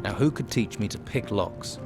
Now who could teach me to pick locks?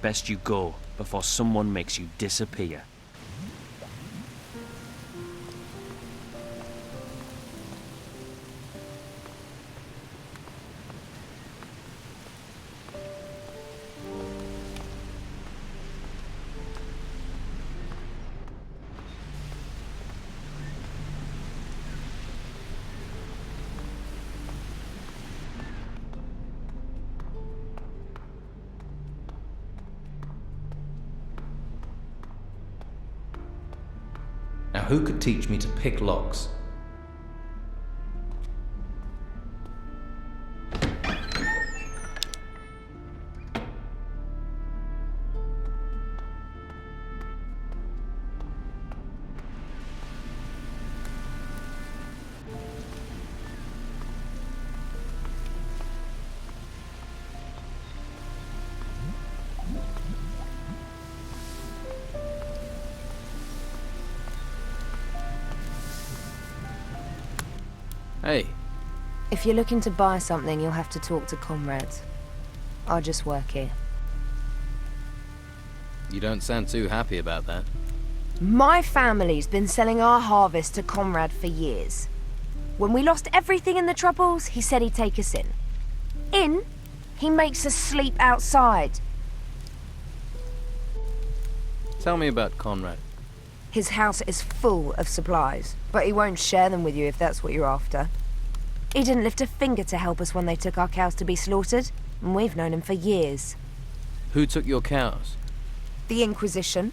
Best you go before someone makes you disappear. Now who could teach me to pick locks? Hey. If you're looking to buy something, you'll have to talk to comrades. I just work here. You don't sound too happy about that. My family's been selling our harvest to Comrade for years. When we lost everything in the Troubles, he said he'd take us in. In? He makes us sleep outside. Tell me about Conrad. His house is full of supplies, but he won't share them with you if that's what you're after. He didn't lift a finger to help us when they took our cows to be slaughtered, and we've known him for years. Who took your cows? The Inquisition.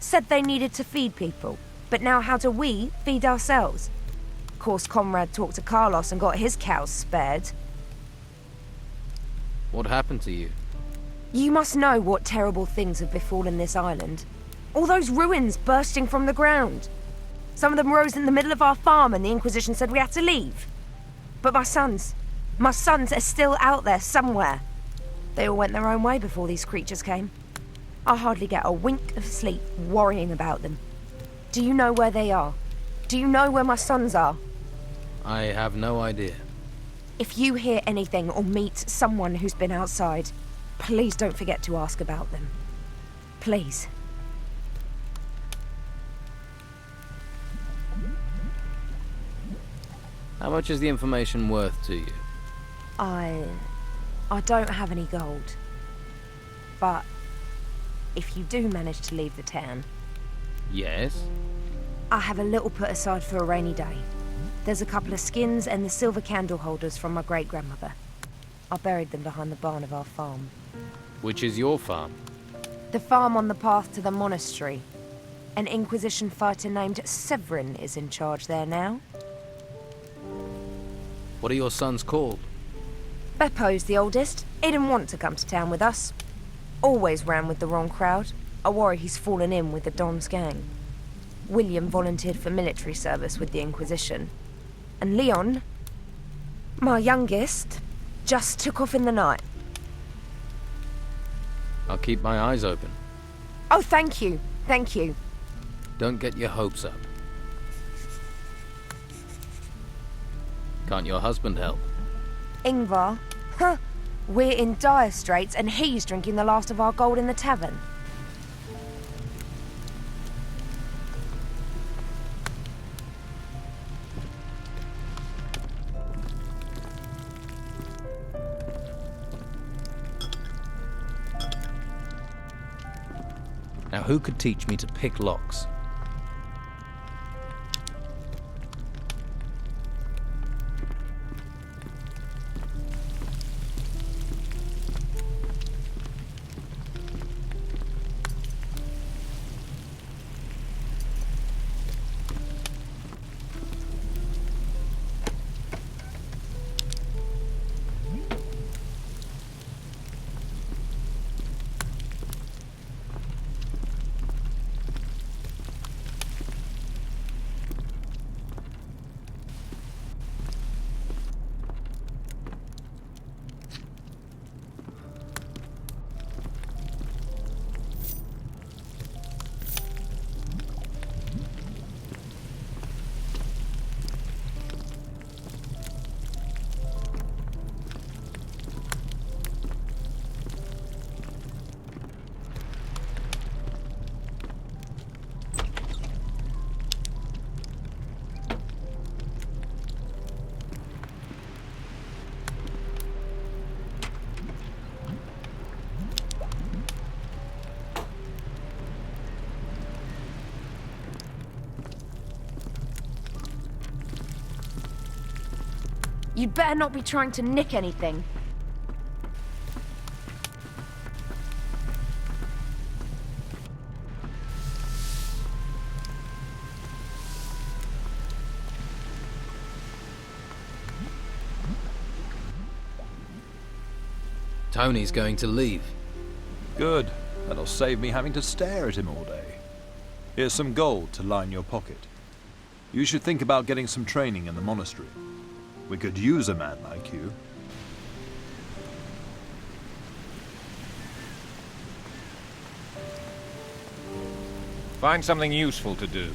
Said they needed to feed people, but now how do we feed ourselves? Of course, Conrad talked to Carlos and got his cows spared. What happened to you? You must know what terrible things have befallen this island. All those ruins bursting from the ground. Some of them rose in the middle of our farm and the Inquisition said we had to leave. But my sons, My sons are still out there somewhere. They all went their own way before these creatures came. I hardly get a wink of sleep worrying about them. Do you know where they are? Do you know where my sons are? I have no idea. If you hear anything or meet someone who's been outside, please don't forget to ask about them. Please. How much is the information worth to you? I don't have any gold. But if you do manage to leave the town, Yes? I have a little put aside for a rainy day. There's a couple of skins and the silver candle holders from my great-grandmother. I buried them behind the barn of our farm. Which is your farm? The farm on the path to the monastery. An Inquisition fighter named Severin is in charge there now. What are your sons called? Beppo's the oldest. He didn't want to come to town with us. Always ran with the wrong crowd. I worry he's fallen in with the Don's gang. William volunteered for military service with the Inquisition. And Leon, my youngest, just took off in the night. I'll keep my eyes open. Oh, thank you. Thank you. Don't get your hopes up. Can't your husband help? Ingvar? Huh. We're in dire straits and he's drinking the last of our gold in the tavern. Now who could teach me to pick locks? You'd better not be trying to nick anything. Tony's going to leave. Good. That'll save me having to stare at him all day. Here's some gold to line your pocket. You should think about getting some training in the monastery. We could use a man like you. Find something useful to do.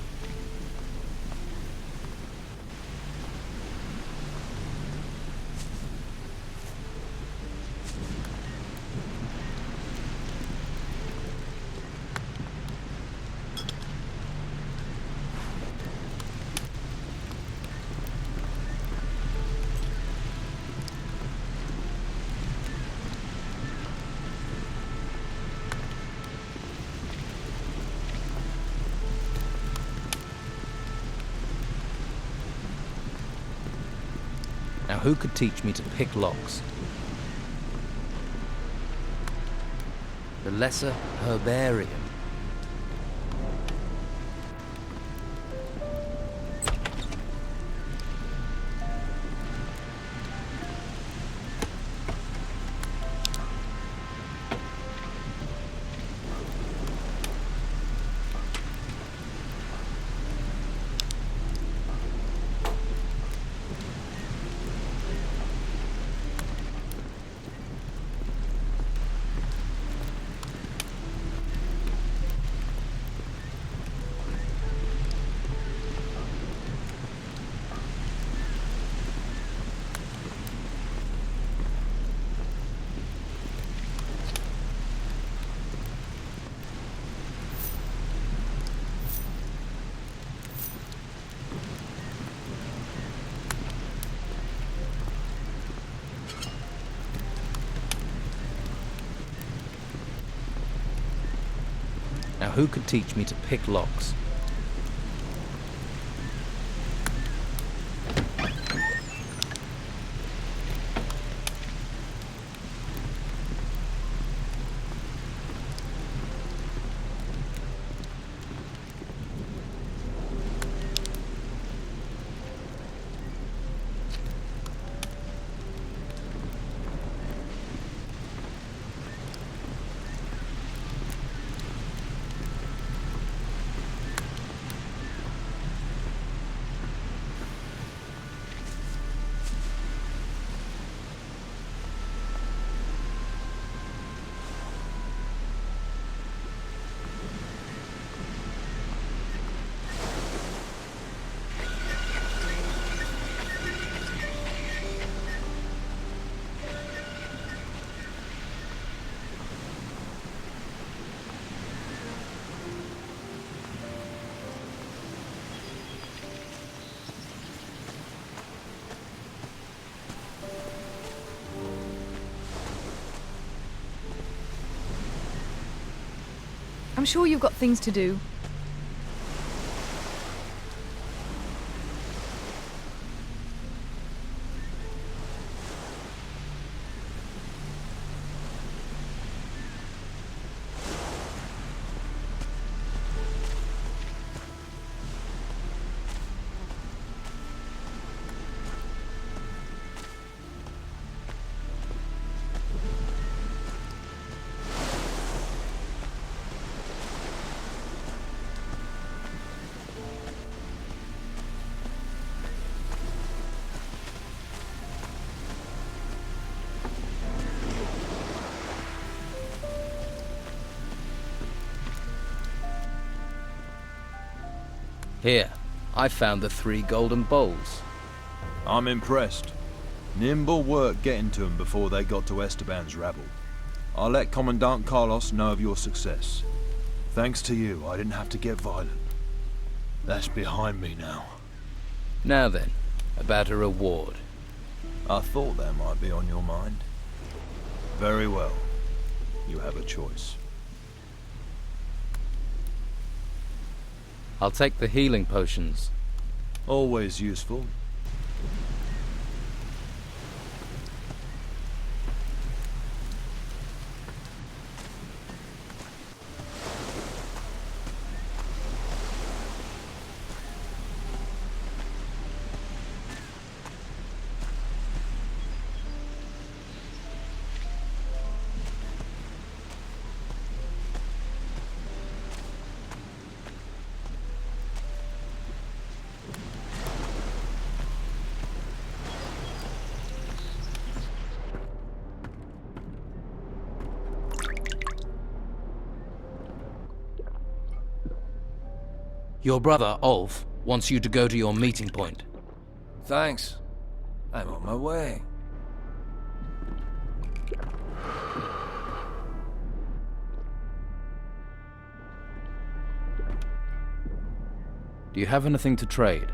Now who could teach me to pick locks? The Lesser Herbarium. Now who could teach me to pick locks? I'm sure you've got things to do. Here, I found the 3 golden bowls. I'm impressed. Nimble work getting to them before they got to Esteban's rabble. I'll let Commandant Carlos know of your success. Thanks to you, I didn't have to get violent. That's behind me now. Now then, about a reward. I thought that might be on your mind. Very well. You have a choice. I'll take the healing potions. Always useful. Your brother, Ulf, wants you to go to your meeting point. Thanks. I'm on my way. Do you have anything to trade?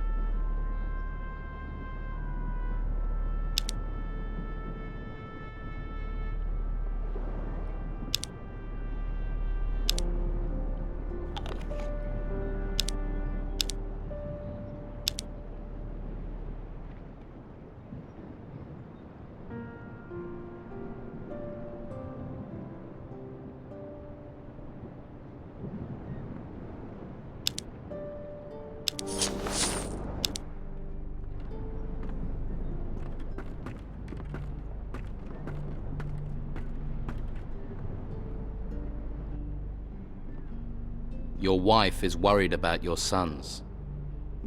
Your wife is worried about your sons.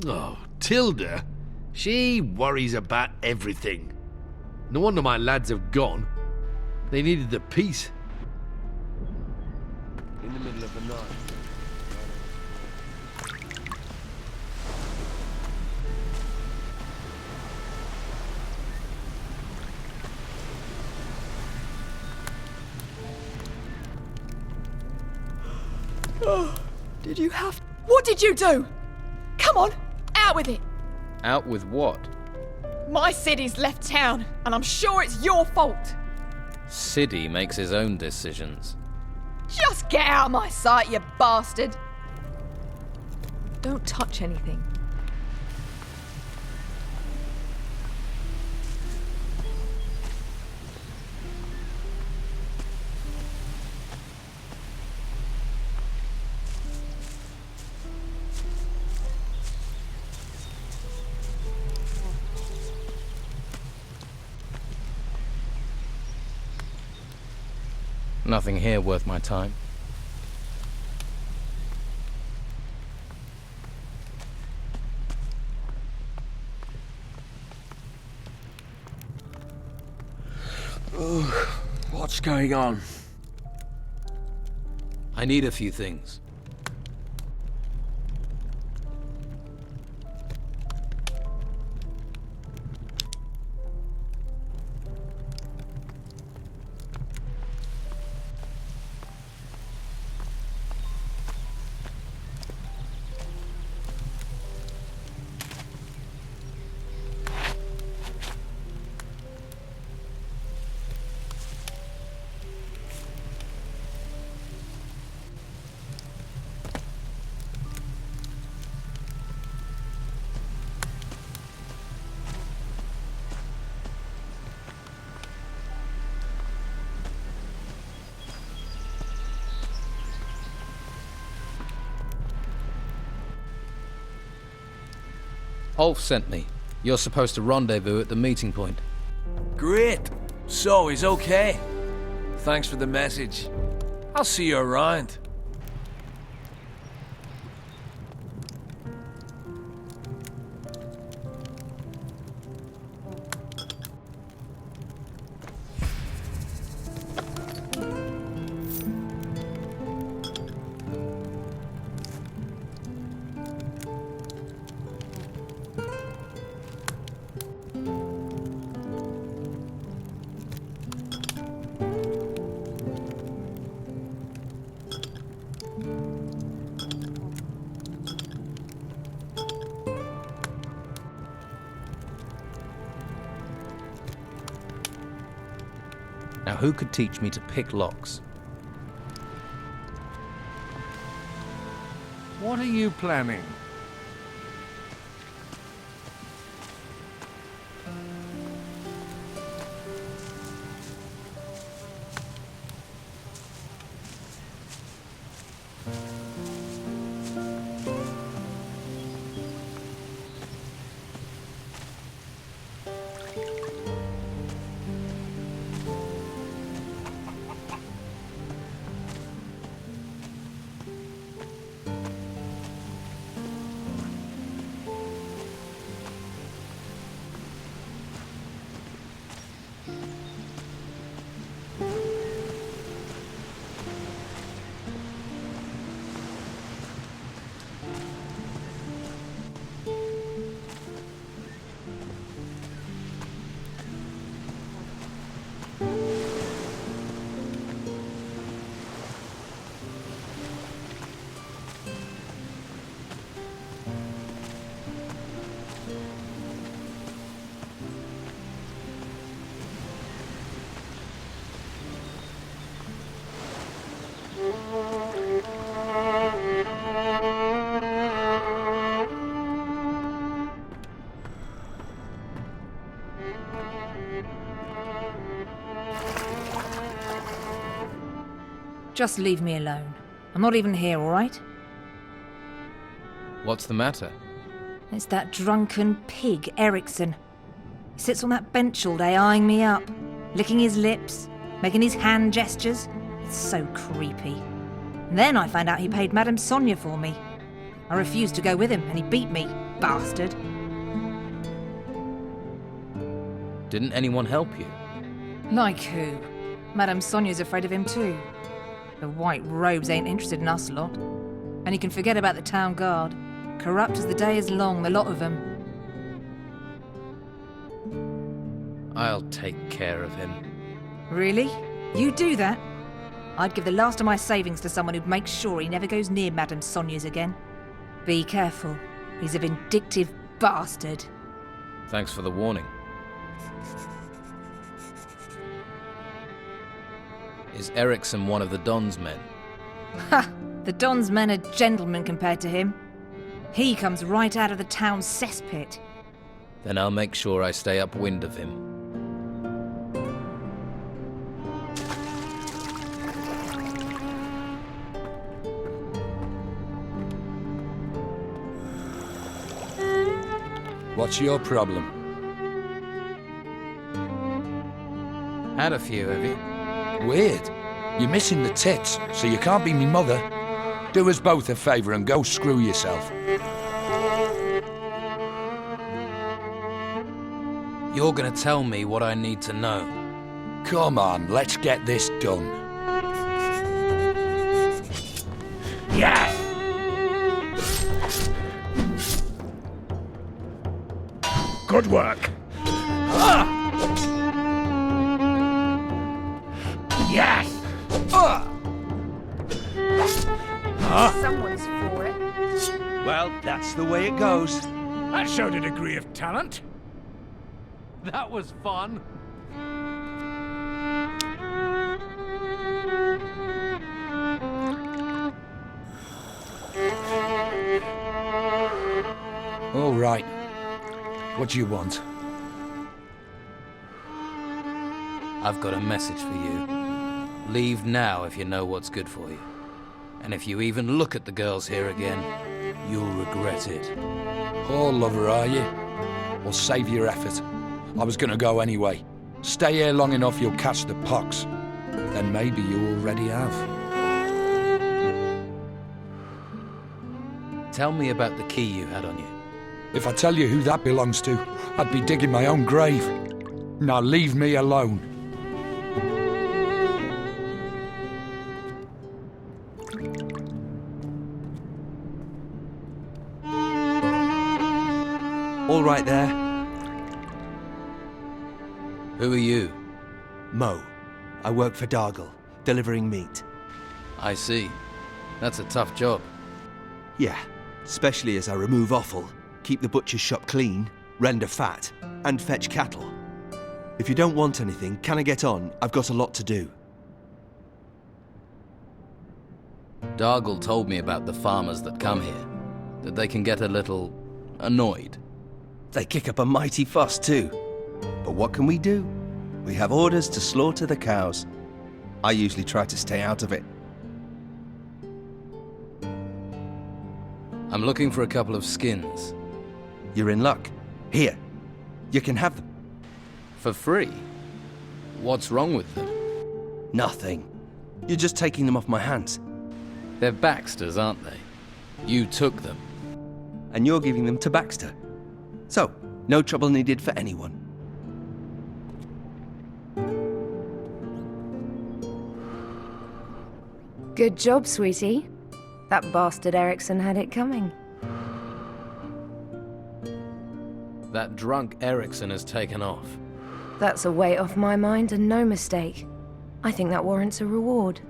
Oh, Tilda. She worries about everything. No wonder my lads have gone. They needed the peace. In the middle of the night. Did you have... What did you do? Come on, out with it. Out with what? My Siddy's left town, and I'm sure it's your fault. Siddy makes his own decisions. Just get out of my sight, you bastard! Don't touch anything. Nothing here worth my time. What's going on? I need a few things. Ulf sent me. You're supposed to rendezvous at the meeting point. Great. So he's okay. Thanks for the message. I'll see you around. Now who could teach me to pick locks? What are you planning? Just leave me alone. I'm not even here, all right? What's the matter? It's that drunken pig, Eriksson. He sits on that bench all day eyeing me up, licking his lips, making his hand gestures. It's so creepy. And then I found out he paid Madame Sonia for me. I refused to go with him, and he beat me, bastard. Didn't anyone help you? Like who? Madame Sonia's afraid of him too. The white robes ain't interested in us lot. And you can forget about the town guard. Corrupt as the day is long, the lot of them. I'll take care of him. Really? You do that? I'd give the last of my savings to someone who'd make sure he never goes near Madame Sonia's again. Be careful. He's a vindictive bastard. Thanks for the warning. Is Eriksson one of the Don's men? Ha! The Don's men are gentlemen compared to him. He comes right out of the town's cesspit. Then I'll make sure I stay upwind of him. What's your problem? Had a few, have you? Weird. You're missing the tits, so you can't be me mother. Do us both a favour and go screw yourself. You're gonna tell me what I need to know. Come on, let's get this done. Yes! Good work. Yes! Someone's for it. Well, that's the way it goes. That showed a degree of talent. That was fun. All right. What do you want? I've got a message for you. Leave now if you know what's good for you. And if you even look at the girls here again, you'll regret it. Oh, lover, are you? Well, save your effort. I was gonna go anyway. Stay here long enough, you'll catch the pox. Then maybe you already have. Tell me about the key you had on you. If I tell you who that belongs to, I'd be digging my own grave. Now leave me alone. All right there. Who are you? Mo. I work for Dargle, delivering meat. I see. That's a tough job. Yeah, especially as I remove offal, keep the butcher's shop clean, render fat, and fetch cattle. If you don't want anything, can I get on? I've got a lot to do. Dargle told me about the farmers that come here, that they can get a little annoyed. They kick up a mighty fuss too. But what can we do? We have orders to slaughter the cows. I usually try to stay out of it. I'm looking for a couple of skins. You're in luck. Here, you can have them. For free? What's wrong with them? Nothing. You're just taking them off my hands. They're Baxter's, aren't they? You took them. And you're giving them to Baxter. So, no trouble needed for anyone. Good job, sweetie. That bastard Erickson had it coming. That drunk Erickson has taken off. That's a weight off my mind and no mistake. I think that warrants a reward.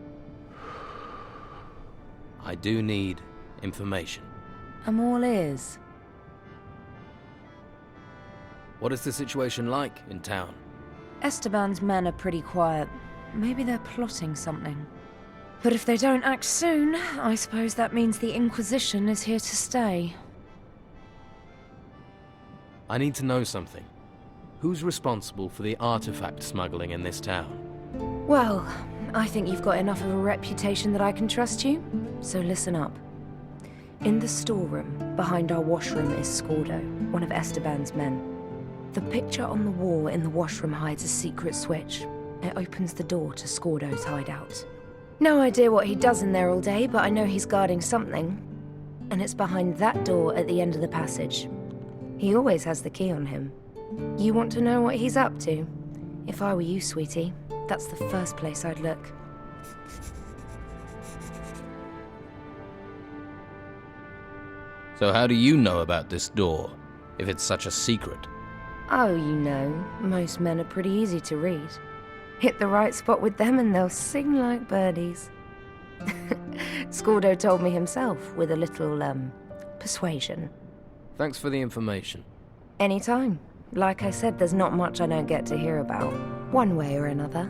I do need information. I'm all ears. What is the situation like in town? Esteban's men are pretty quiet. Maybe they're plotting something. But if they don't act soon, I suppose that means the Inquisition is here to stay. I need to know something. Who's responsible for the artifact smuggling in this town? Well, I think you've got enough of a reputation that I can trust you, so listen up. In the storeroom, behind our washroom, is Scordo, one of Esteban's men. The picture on the wall in the washroom hides a secret switch. It opens the door to Scordo's hideout. No idea what he does in there all day, but I know he's guarding something. And it's behind that door at the end of the passage. He always has the key on him. You want to know what he's up to? If I were you, sweetie, that's the first place I'd look. So how do you know about this door, if it's such a secret? Oh, you know, most men are pretty easy to read. Hit the right spot with them and they'll sing like birdies. Scordo told me himself, with a little, persuasion. Thanks for the information. Anytime. Like I said, there's not much I don't get to hear about, one way or another.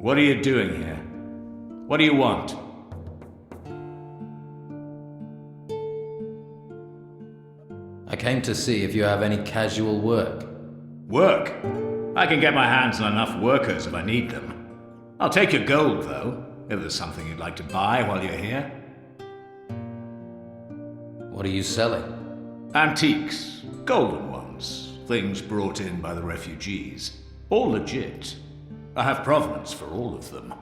What are you doing here? What do you want? I came to see if you have any casual work. Work? I can get my hands on enough workers if I need them. I'll take your gold, though, if there's something you'd like to buy while you're here. What are you selling? Antiques. Golden ones. Things brought in by the refugees. All legit. I have provenance for all of them.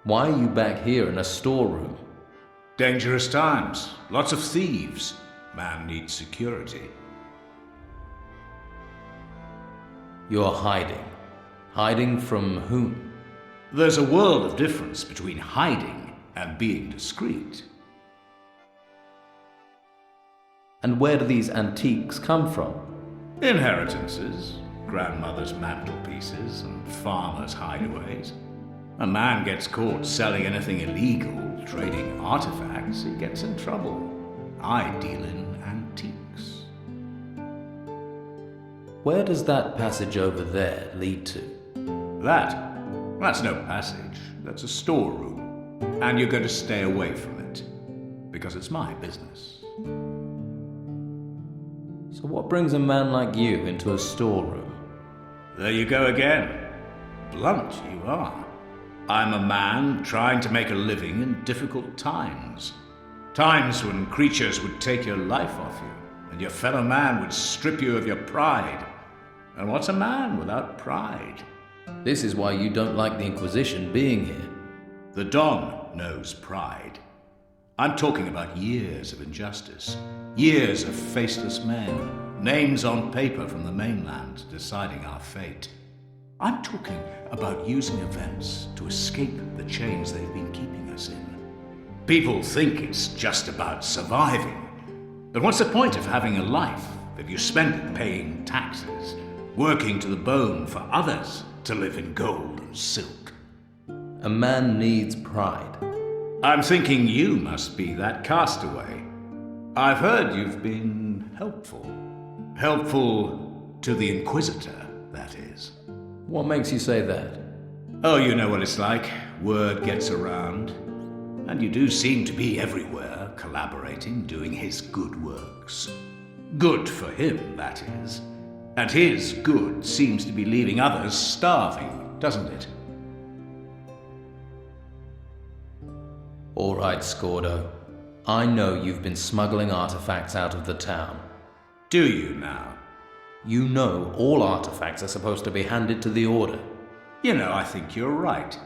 Why are you back here in a storeroom? Dangerous times. Lots of thieves. Man needs security. You're hiding. Hiding from whom? There's a world of difference between hiding and being discreet. And where do these antiques come from? Inheritances, grandmother's mantelpieces, and farmers' hideaways. A man gets caught selling anything illegal, trading artifacts, he gets in trouble. I deal in antiques. Where does that passage over there lead to? That's no passage. That's a storeroom. And you're going to stay away from it. Because it's my business. So what brings a man like you into a storeroom? There you go again. Blunt you are. I'm a man trying to make a living in difficult times. Times when creatures would take your life off you, and your fellow man would strip you of your pride. And what's a man without pride? This is why you don't like the Inquisition being here. The Don knows pride. I'm talking about years of injustice. Years of faceless men. Names on paper from the mainland deciding our fate. I'm talking about using events to escape the chains they've been keeping us in. People think it's just about surviving. But what's the point of having a life if you spend it paying taxes, working to the bone for others to live in gold and silk? A man needs pride. I'm thinking you must be that castaway. I've heard you've been helpful. Helpful to the Inquisitor, that is. What makes you say that? Oh, you know what it's like. Word gets around. And you do seem to be everywhere, collaborating, doing his good works. Good for him, that is. And his good seems to be leaving others starving, doesn't it? All right, Scordo. I know you've been smuggling artifacts out of the town. Do you now? You know all artifacts are supposed to be handed to the Order. You know, I think you're right.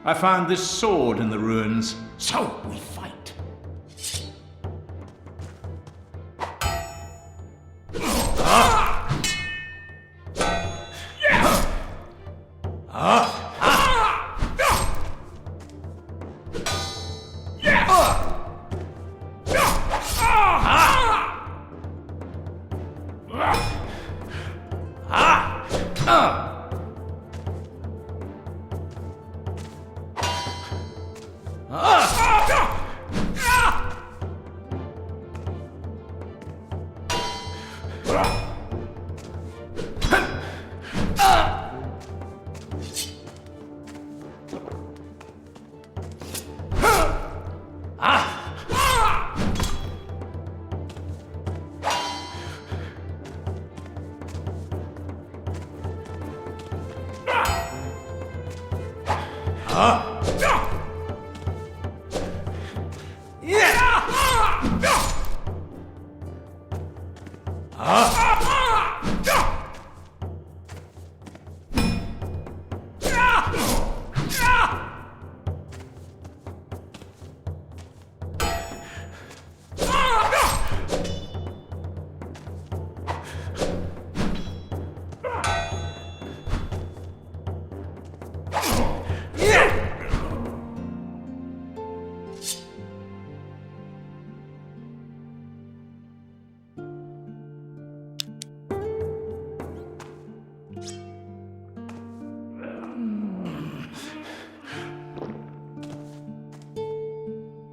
I found this sword in the ruins, so we fight.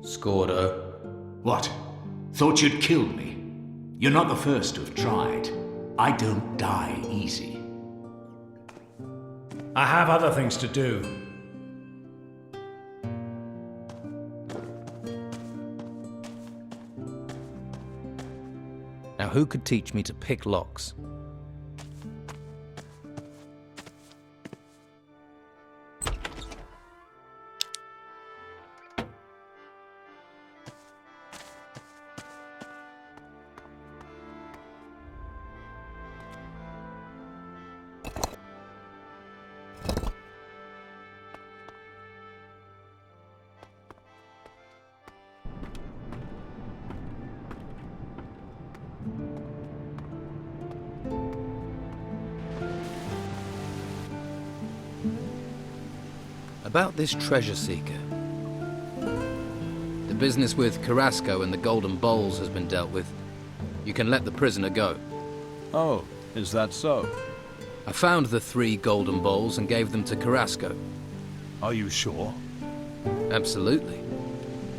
Scordo. What? Thought you'd killed me? You're not the first to have tried. I don't die easy. I have other things to do. Now who could teach me to pick locks? About this treasure seeker. The business with Carrasco and the golden bowls has been dealt with. You can let the prisoner go. Oh, is that so? I found the 3 golden bowls and gave them to Carrasco. Are you sure? Absolutely.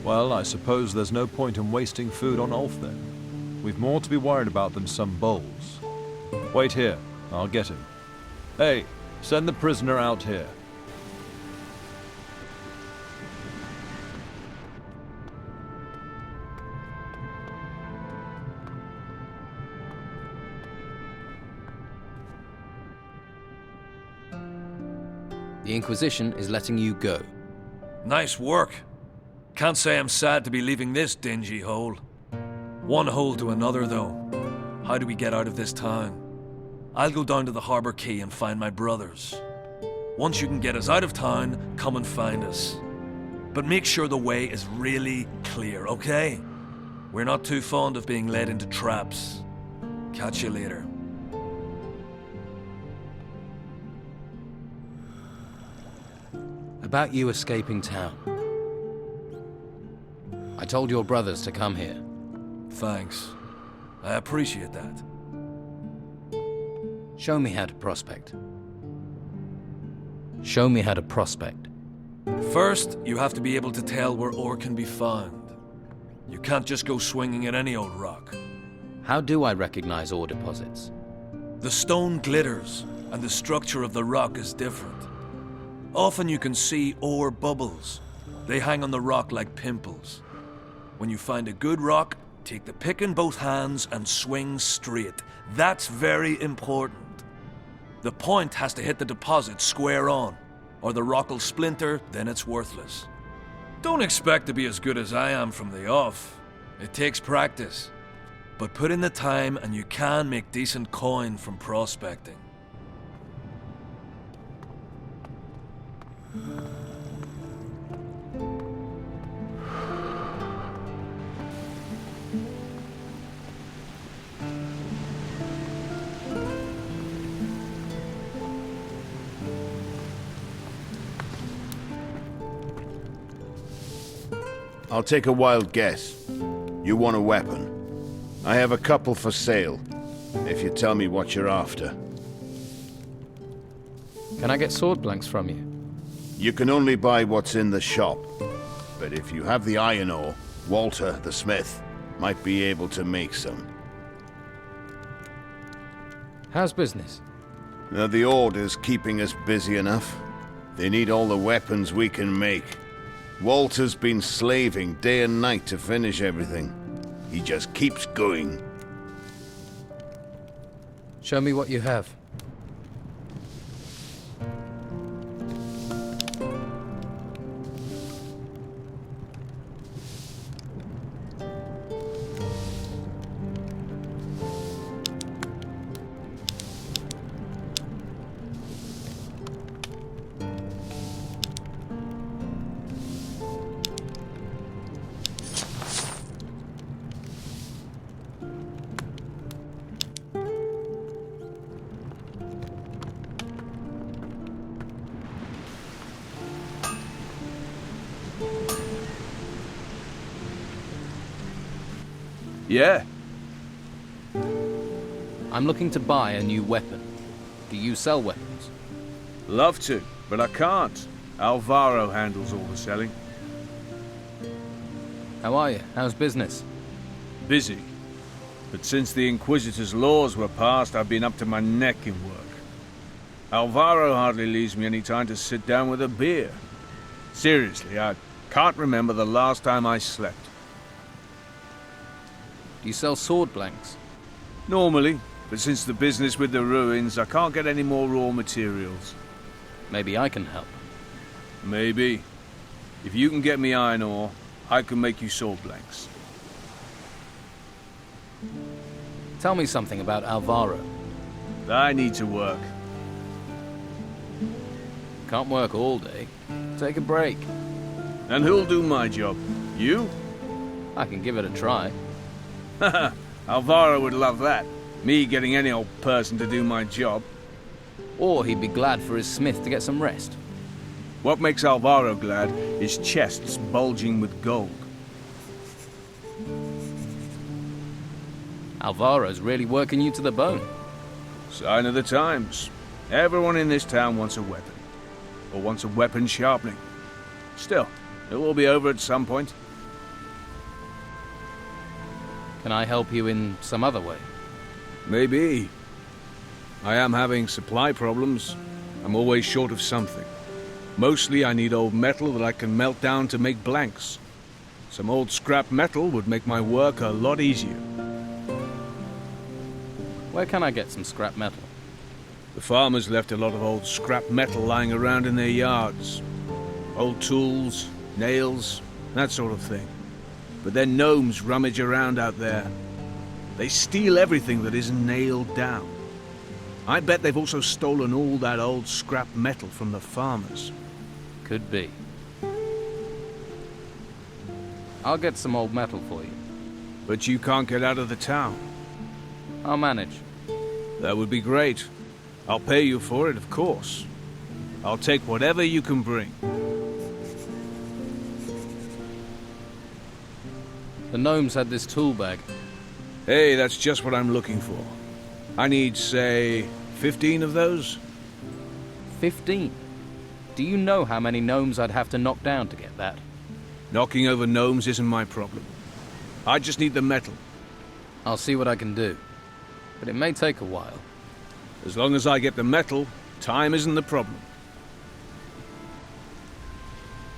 Well, I suppose there's no point in wasting food on Ulf then. We've more to be worried about than some bowls. Wait here, I'll get him. Hey, send the prisoner out here. The Inquisition is letting you go. Nice work. Can't say I'm sad to be leaving this dingy hole. One hole to another, though. How do we get out of this town? I'll go down to the Harbour Quay and find my brothers. Once you can get us out of town, come and find us. But make sure the way is really clear, okay? We're not too fond of being led into traps. Catch you later. About you escaping town. I told your brothers to come here. Thanks. I appreciate that. Show me how to prospect. Show me how to prospect. First, you have to be able to tell where ore can be found. You can't just go swinging at any old rock. How do I recognize ore deposits? The stone glitters, and the structure of the rock is different. Often you can see ore bubbles. They hang on the rock like pimples. When you find a good rock, take the pick in both hands and swing straight. That's very important. The point has to hit the deposit square on, or the rock will splinter, then it's worthless. Don't expect to be as good as I am from the off. It takes practice. But put in the time and you can make decent coin from prospecting. I'll take a wild guess. You want a weapon? I have a couple for sale, if you tell me what you're after. Can I get sword blanks from you? You can only buy what's in the shop. But if you have the iron ore, Walter, the smith, might be able to make some. How's business? Now, the Order's keeping us busy enough. They need all the weapons we can make. Walter's been slaving day and night to finish everything. He just keeps going. Show me what you have. Yeah. I'm looking to buy a new weapon. Do you sell weapons? Love to, but I can't. Alvaro handles all the selling. How are you? How's business? Busy. But since the Inquisitor's laws were passed, I've been up to my neck in work. Alvaro hardly leaves me any time to sit down with a beer. Seriously, I can't remember the last time I slept. Do you sell sword blanks? Normally, but since the business with the ruins, I can't get any more raw materials. Maybe I can help. Maybe. If you can get me iron ore, I can make you sword blanks. Tell me something about Alvaro. I need to work. Can't work all day. Take a break. And who'll do my job? You? I can give it a try. Haha, Alvaro would love that. Me getting any old person to do my job. Or he'd be glad for his smith to get some rest. What makes Alvaro glad is chests bulging with gold. Alvaro's really working you to the bone. Sign of the times. Everyone in this town wants a weapon. Or wants a weapon sharpening. Still, it will be over at some point. Can I help you in some other way? Maybe. I am having supply problems. I'm always short of something. Mostly I need old metal that I can melt down to make blanks. Some old scrap metal would make my work a lot easier. Where can I get some scrap metal? The farmers left a lot of old scrap metal lying around in their yards. Old tools, nails, that sort of thing. But then gnomes rummage around out there. They steal everything that isn't nailed down. I bet they've also stolen all that old scrap metal from the farmers. Could be. I'll get some old metal for you. But you can't get out of the town. I'll manage. That would be great. I'll pay you for it, of course. I'll take whatever you can bring. The gnomes had this tool bag. Hey, that's just what I'm looking for. I need, say, 15 of those? 15? Do you know how many gnomes I'd have to knock down to get that? Knocking over gnomes isn't my problem. I just need the metal. I'll see what I can do. But it may take a while. As long as I get the metal, time isn't the problem.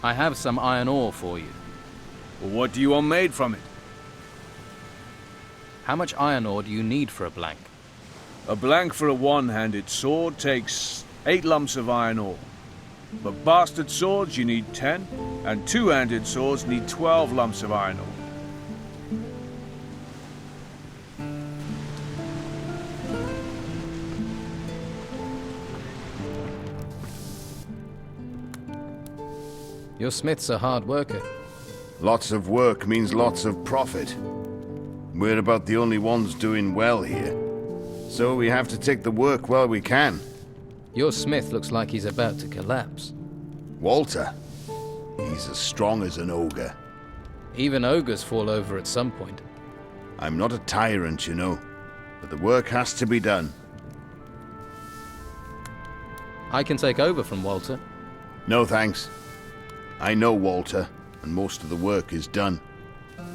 I have some iron ore for you. Well, what do you want made from it? How much iron ore do you need for a blank? A blank for a one-handed sword takes 8 lumps of iron ore. But bastard swords you need 10, and two-handed swords need 12 lumps of iron ore. Your smith's a hard worker. Lots of work means lots of profit. We're about the only ones doing well here. So we have to take the work while we can. Your smith looks like he's about to collapse. Walter? He's as strong as an ogre. Even ogres fall over at some point. I'm not a tyrant, you know. But the work has to be done. I can take over from Walter. No thanks. I know Walter, and most of the work is done.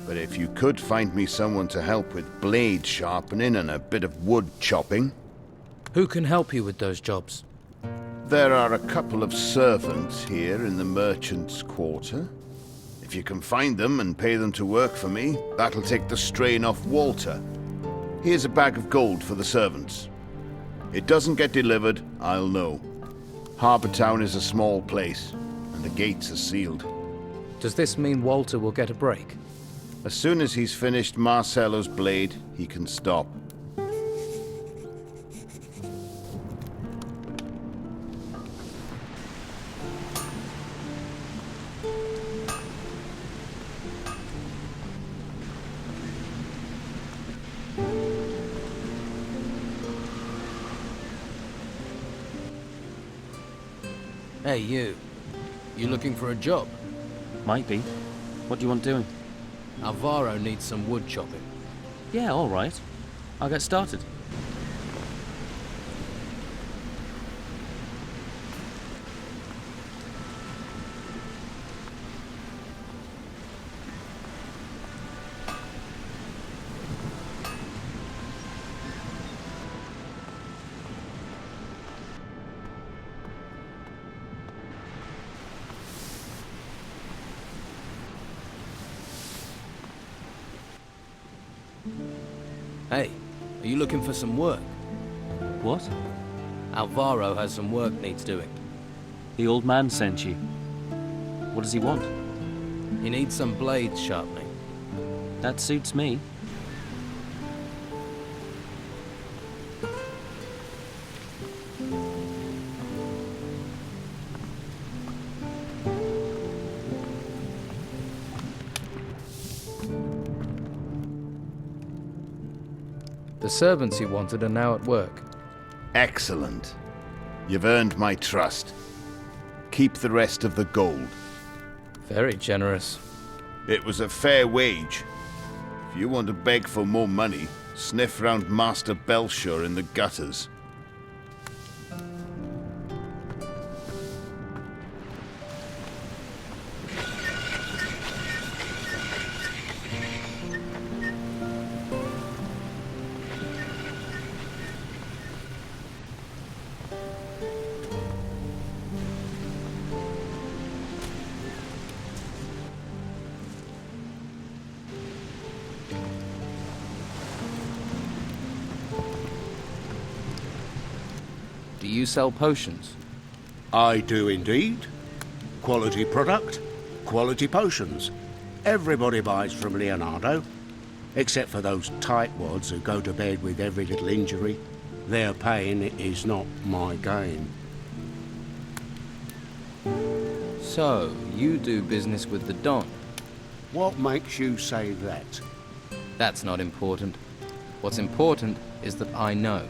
But if you could find me someone to help with blade sharpening and a bit of wood chopping... Who can help you with those jobs? There are a couple of servants here in the merchant's quarter. If you can find them and pay them to work for me, that'll take the strain off Walter. Here's a bag of gold for the servants. It doesn't get delivered, I'll know. Harbour Town is a small place, and the gates are sealed. Does this mean Walter will get a break? As soon as he's finished Marcello's blade, he can stop. Hey, you. You looking for a job? Might be. What do you want doing? Alvaro needs some wood chopping. Yeah, all right. I'll get started. looking for some work? What? Alvaro has some work needs doing. The old man sent you. What does he want? He needs some blades sharpening. That suits me. The servants you wanted are now at work. Excellent. You've earned my trust. Keep the rest of the gold. Very generous. It was a fair wage. If you want to beg for more money, sniff round Master Belshire in the gutters. Do you sell potions? I do indeed. Quality product, quality potions. Everybody buys from Leonardo, except for those tightwads who go to bed with every little injury. Their pain is not my gain. So, you do business with the Don? What makes you say that? That's not important. What's important is that I know.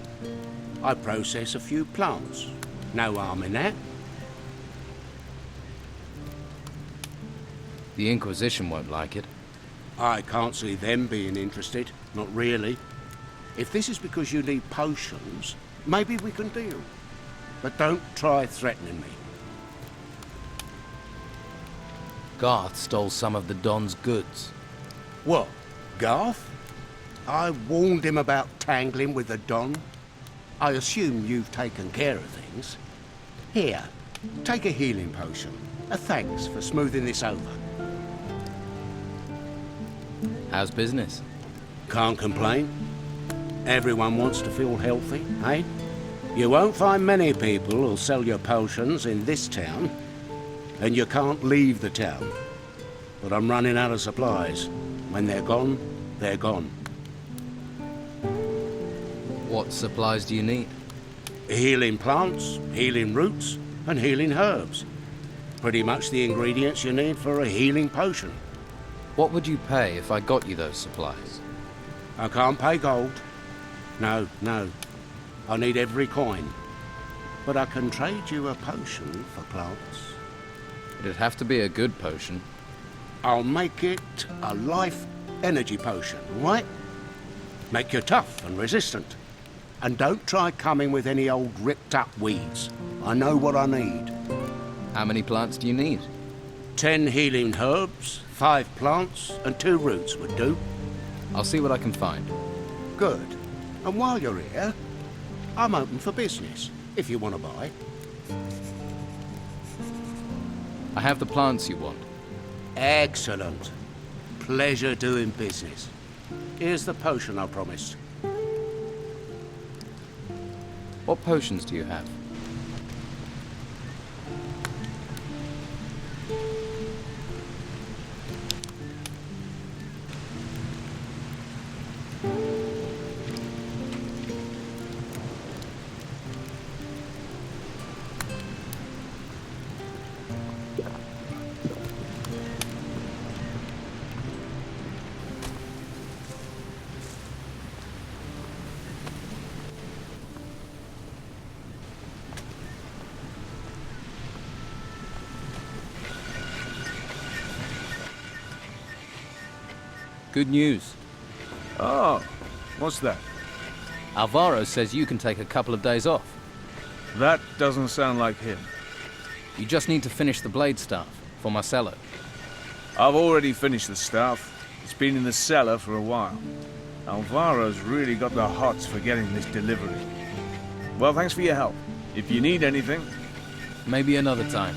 I process a few plants. No harm in that. The Inquisition won't like it. I can't see them being interested. Not really. If this is because you need potions, maybe we can deal. But don't try threatening me. Garth stole some of the Don's goods. What? Garth? I warned him about tangling with the Don. I assume you've taken care of things. Here, take a healing potion. A thanks for smoothing this over. How's business? Can't complain. Everyone wants to feel healthy, eh? You won't find many people who'll sell your potions in this town, and you can't leave the town. But I'm running out of supplies. When they're gone, they're gone. What supplies do you need? Healing plants, healing roots, and healing herbs. Pretty much the ingredients you need for a healing potion. What would you pay if I got you those supplies? I can't pay gold. No. I need every coin. But I can trade you a potion for plants. It'd have to be a good potion. I'll make it a life energy potion, right? Make you tough and resistant. And don't try coming with any old ripped-up weeds. I know what I need. How many plants do you need? 10 healing herbs, 5 plants, and 2 roots would do. I'll see what I can find. Good. And while you're here, I'm open for business, if you want to buy. I have the plants you want. Excellent. Pleasure doing business. Here's the potion I promised. What potions do you have? Good news. Oh, what's that? Alvaro says you can take a couple of days off. That doesn't sound like him. You just need to finish the blade staff for Marcelo. I've already finished the staff. It's been in the cellar for a while. Alvaro's really got the hots for getting this delivery. Well, thanks for your help. If you need anything... Maybe another time.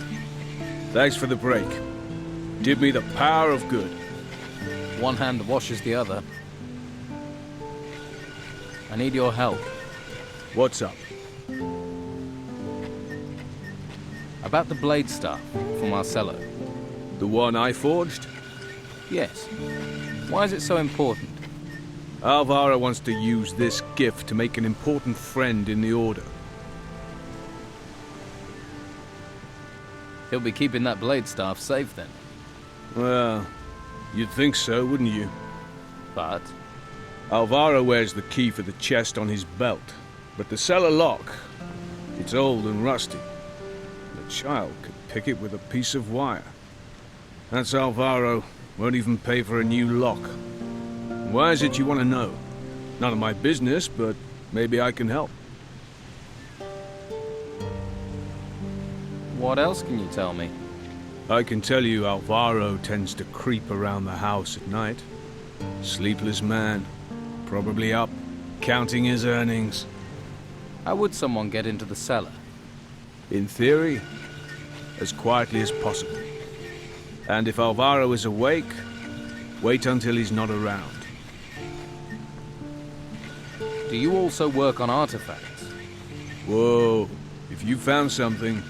Thanks for the break. Did me the power of good. One hand washes the other. I need your help. What's up? About the blade staff for Marcello. The one I forged? Yes. Why is it so important? Alvaro wants to use this gift to make an important friend in the Order. He'll be keeping that blade staff safe then. Well, you'd think so, wouldn't you? But? Alvaro wears the key for the chest on his belt, but the cellar lock, it's old and rusty. A child could pick it with a piece of wire. That's Alvaro. Won't even pay for a new lock. Why is it you want to know? None of my business, but maybe I can help. What else can you tell me? I can tell you Alvaro tends to creep around the house at night. Sleepless man. Probably up, counting his earnings. How would someone get into the cellar? In theory, as quietly as possible. And if Alvaro is awake, wait until he's not around. Do you also work on artifacts? Whoa. If you found something,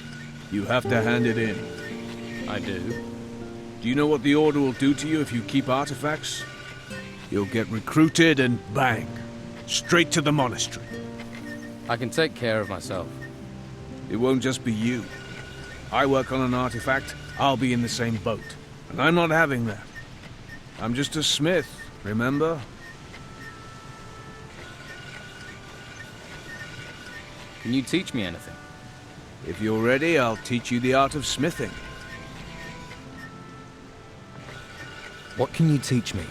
you have to hand it in. I do. Do you know what the Order will do to you if you keep artifacts? You'll get recruited and bang, straight to the monastery. I can take care of myself. It won't just be you. I work on an artifact, I'll be in the same boat. And I'm not having that. I'm just a smith, remember? Can you teach me anything? If you're ready, I'll teach you the art of smithing. What can you teach me?